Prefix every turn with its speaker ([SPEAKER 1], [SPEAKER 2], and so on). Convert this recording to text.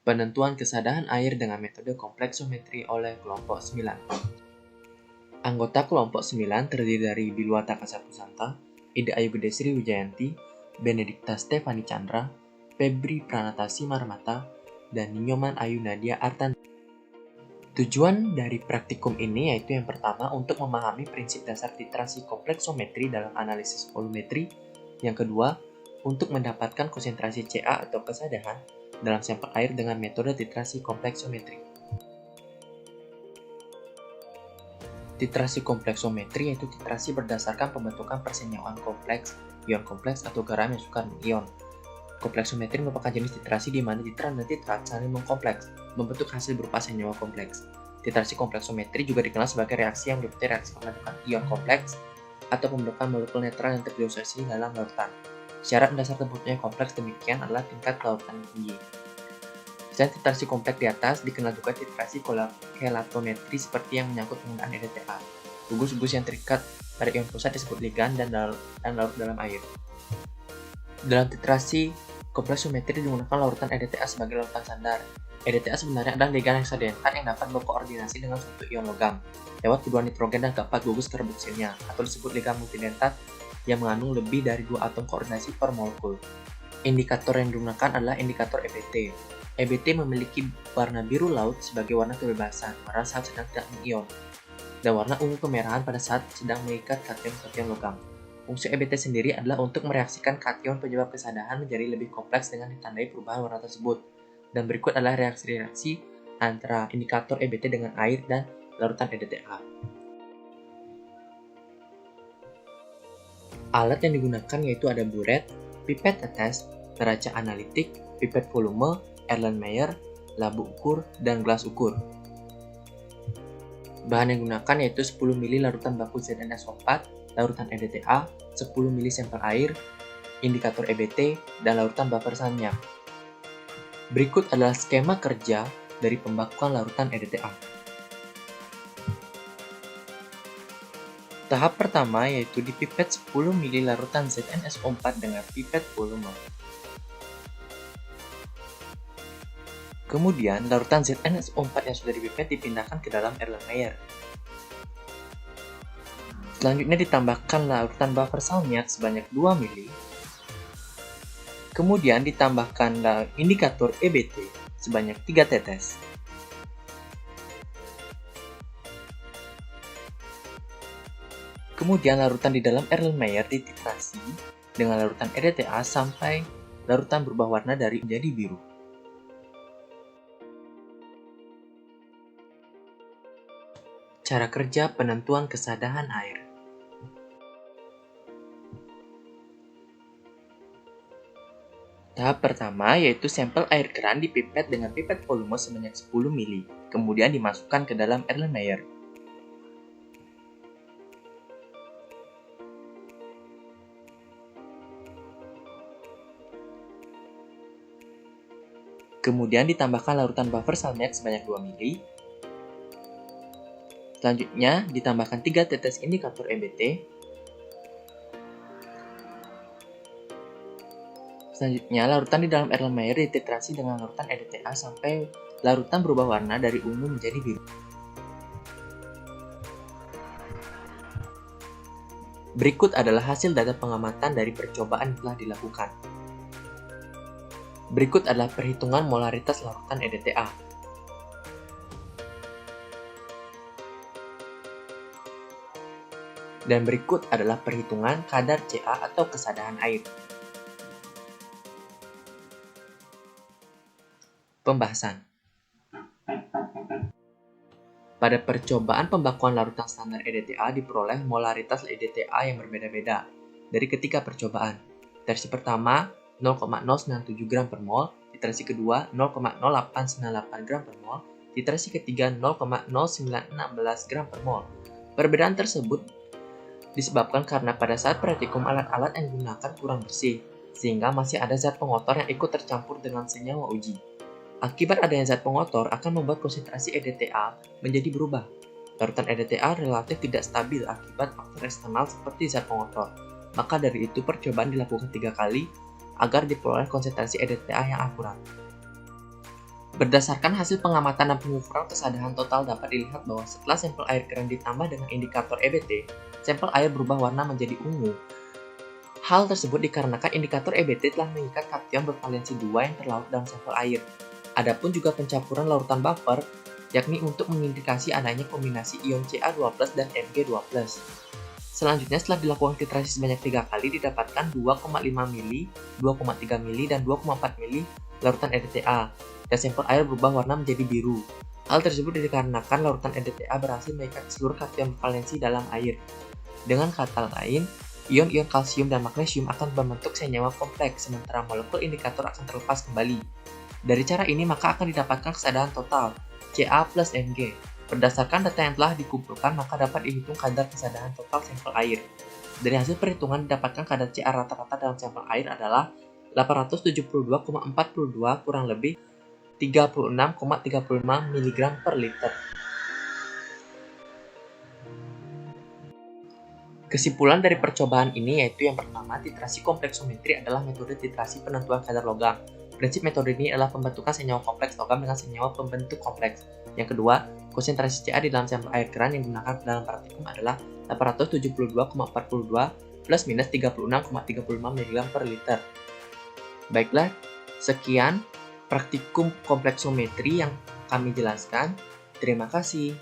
[SPEAKER 1] Penentuan kesadaran air dengan metode kompleksometri oleh kelompok 9. Anggota kelompok 9 terdiri dari Bilwata Kasapusanta, Ida Ayu Gede Sri Wijayanti, Benedikta Stefani Chandra, Febri Pranatasi Marmata, dan Ninyoman Ayu Nadia Artan. Tujuan dari praktikum ini yaitu yang pertama untuk memahami prinsip dasar titrasi kompleksometri dalam analisis volumetri, yang kedua untuk mendapatkan konsentrasi Ca atau kesadaran dalam sampel air dengan metode titrasi kompleksometri. Titrasi kompleksometri yaitu titrasi berdasarkan pembentukan persenyawaan kompleks, ion kompleks atau garam yang sukar mengion. Kompleksometri merupakan jenis titrasi di mana titran dan titrat saling mengkompleks, membentuk hasil berupa senyawa kompleks. Titrasi kompleksometri juga dikenal sebagai reaksi yang meliputi reaksi pembentukan ion kompleks atau pembentukan molekul netral yang terdisosiasi dalam larutan. Syarat mendasar terbentuknya kompleks demikian adalah tingkat kelarutan yang tinggi. Selain titrasi kompleks di atas, dikenal juga titrasi kelatometri seperti yang menyangkut penggunaan EDTA. Gugus-gugus yang terikat pada ion pusat disebut ligan dan larut dalam air. Dalam titrasi kompleksometri digunakan larutan EDTA sebagai larutan standar. EDTA sebenarnya adalah ligan heksadentat yang dapat berkoordinasi dengan suatu ion logam lewat kedua nitrogen dan keempat gugus karboksilnya, atau disebut ligan multidentat yang mengandung lebih dari 2 atom koordinasi per molekul. Indikator yang digunakan adalah indikator EBT. EBT memiliki warna biru laut sebagai warna kebebasan pada saat sedang tidak mengion, dan warna ungu kemerahan pada saat sedang mengikat kation-kation logam. Fungsi EBT sendiri adalah untuk mereaksikan kation penyebab kesadaran menjadi lebih kompleks dengan ditandai perubahan warna tersebut. Dan berikut adalah reaksi-reaksi antara indikator EBT dengan air dan larutan EDTA. Alat yang digunakan yaitu ada buret, pipet tetes, neraca analitik, pipet volume, Erlenmeyer, labu ukur, dan gelas ukur. Bahan yang digunakan yaitu 10 ml larutan baku ZnSO4, larutan EDTA, 10 ml sampel air, indikator EBT, dan larutan buffer salmiak. Berikut adalah skema kerja dari pembakuan larutan EDTA. Tahap pertama yaitu dipipet 10 ml larutan ZnSO4 dengan pipet volume. Kemudian, larutan ZnSO4 yang sudah dipipet dipindahkan ke dalam Erlenmeyer. Selanjutnya ditambahkan larutan buffer salmiak sebanyak 2 ml. Kemudian ditambahkan indikator EBT sebanyak 3 tetes. Kemudian larutan di dalam Erlenmeyer dititrasi dengan larutan EDTA sampai larutan berubah warna dari menjadi biru. Cara kerja penentuan kesadaran air. Tahap pertama yaitu sampel air keran dipipet dengan pipet volume sebanyak 10 ml, kemudian dimasukkan ke dalam Erlenmeyer. Kemudian ditambahkan larutan buffer salmiak sebanyak 2 ml. Selanjutnya ditambahkan 3 tetes indikator EBT. Selanjutnya, larutan di dalam Erlenmeyer dititrasi dengan larutan EDTA sampai larutan berubah warna dari ungu menjadi biru. Berikut adalah hasil data pengamatan dari percobaan yang telah dilakukan. Berikut adalah perhitungan molaritas larutan EDTA. Dan berikut adalah perhitungan kadar Ca atau kesadaran air. Pembahasan. Pada percobaan pembakuan larutan standar EDTA diperoleh molaritas EDTA yang berbeda-beda dari ketiga percobaan. Titrasi pertama 0,097 gram per mol, titrasi kedua 0,0898 gram per mol, titrasi ketiga 0,0916 gram per mol. Perbedaan tersebut disebabkan karena pada saat praktikum alat-alat yang digunakan kurang bersih, sehingga masih ada zat pengotor yang ikut tercampur dengan senyawa uji. Akibat adanya zat pengotor akan membuat konsentrasi EDTA menjadi berubah. Larutan EDTA relatif tidak stabil akibat faktor eksternal seperti zat pengotor. Maka dari itu percobaan dilakukan 3 kali agar diperoleh konsentrasi EDTA yang akurat. Berdasarkan hasil pengamatan dan pengukuran kesadaran total dapat dilihat bahwa setelah sampel air keren ditambah dengan indikator EBT, sampel air berubah warna menjadi ungu. Hal tersebut dikarenakan indikator EBT telah mengikat kation bervalensi 2 yang terlarut dalam sampel air. Adapun juga pencampuran larutan buffer, yakni untuk mengindikasi adanya kombinasi ion Ca2+ dan Mg2+. Selanjutnya setelah dilakukan titrasi sebanyak 3 kali didapatkan 2,5 mili, 2,3 mili, dan 2,4 mili larutan EDTA, dan sampel air berubah warna menjadi biru. Hal tersebut dikarenakan larutan EDTA berhasil mengikat seluruh kation bervalensi dalam air. Dengan kata lain, ion-ion kalsium dan magnesium akan membentuk senyawa kompleks, sementara molekul indikator akan terlepas kembali. Dari cara ini maka akan didapatkan kesadaran total, Ca plus Mg. Berdasarkan data yang telah dikumpulkan, maka dapat dihitung kadar kesadaran total sampel air. Dari hasil perhitungan didapatkan kadar Ca rata-rata dalam sampel air adalah 872,42 kurang lebih 36,35 mg per liter. Kesimpulan dari percobaan ini yaitu yang pertama, titrasi kompleksometri adalah metode titrasi penentuan kadar logam. Prinsip metode ini adalah pembentukan senyawa kompleks logam dengan senyawa pembentuk kompleks. Yang kedua, konsentrasi Ca di dalam sampel air keran yang digunakan dalam praktikum adalah 872,42 plus minus 36,35 mg per liter. Baiklah, sekian praktikum kompleksometri yang kami jelaskan. Terima kasih.